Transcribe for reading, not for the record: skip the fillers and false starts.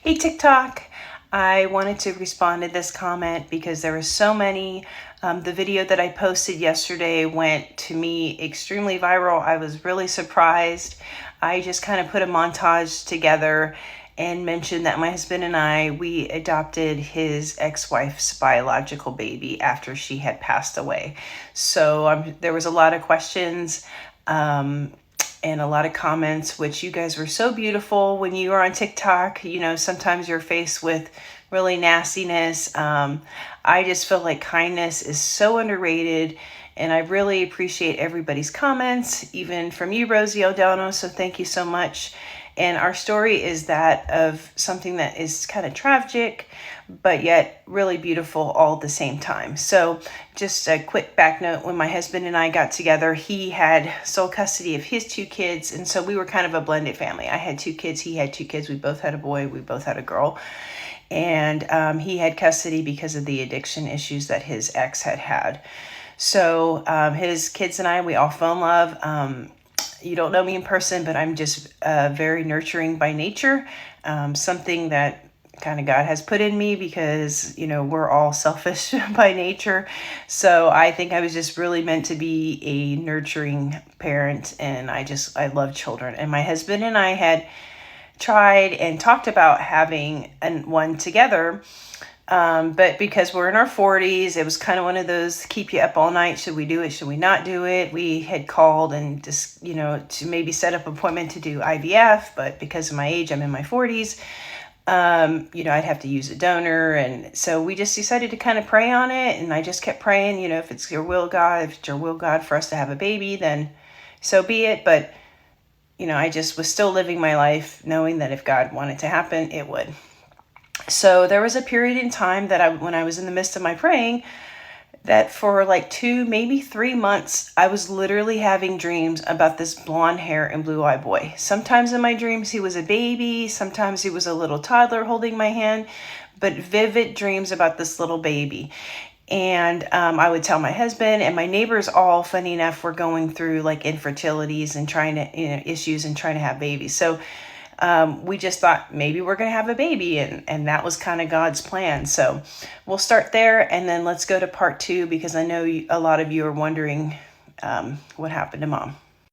Hey TikTok, I wanted to respond to this comment because there were so many. The video that I posted yesterday went to me extremely viral. I was really surprised. I just kind of put a montage together and mentioned that my husband and we adopted his ex-wife's biological baby after she had passed away. So there was a lot of questions. And a lot of comments, which you guys were so beautiful when you were on TikTok. You know, sometimes you're faced with really nastiness. I just feel like kindness is so underrated, and I really appreciate everybody's comments, even from you, Rosie O'Donnell. So thank you so much. And our story is that of something that is kind of tragic, but yet really beautiful all at the same time. So just a quick back note, when my husband and I got together, he had sole custody of his two kids. And so we were kind of a blended family. I had two kids, he had two kids. We both had a boy, we both had a girl. And he had custody because of the addiction issues that his ex had. So his kids and I, we all fell in love. You don't know me in person, but I'm just very nurturing by nature. Something that kind of God has put in me because, you know, we're all selfish by nature. So I think I was just really meant to be a nurturing parent, and I love children. And my husband and I had tried and talked about having one together. But because we're in our 40s, it was kind of one of those keep you up all night. Should we do it? Should we not do it? We had called and just, you know, to maybe set up an appointment to do IVF, but because of my age, I'm in my 40s. You know, I'd have to use a donor. And so we just decided to kind of pray on it. And I just kept praying, you know, if it's your will, God, if it's your will, God, for us to have a baby, then so be it. But, you know, I just was still living my life knowing that if God wanted to happen, it would. So there was a period in time that when I was in the midst of my praying, that for like 2, maybe 3 months, I was literally having dreams about this blonde hair and blue eye boy. Sometimes in my dreams, he was a baby. Sometimes he was a little toddler holding my hand, but vivid dreams about this little baby. And I would tell my husband, and my neighbors all, funny enough, were going through like infertilities and trying to, you know, issues and trying to have babies. So we just thought maybe we're going to have a baby, and that was kind of God's plan. So we'll start there, and then let's go to part 2, because I know a lot of you are wondering what happened to Mom.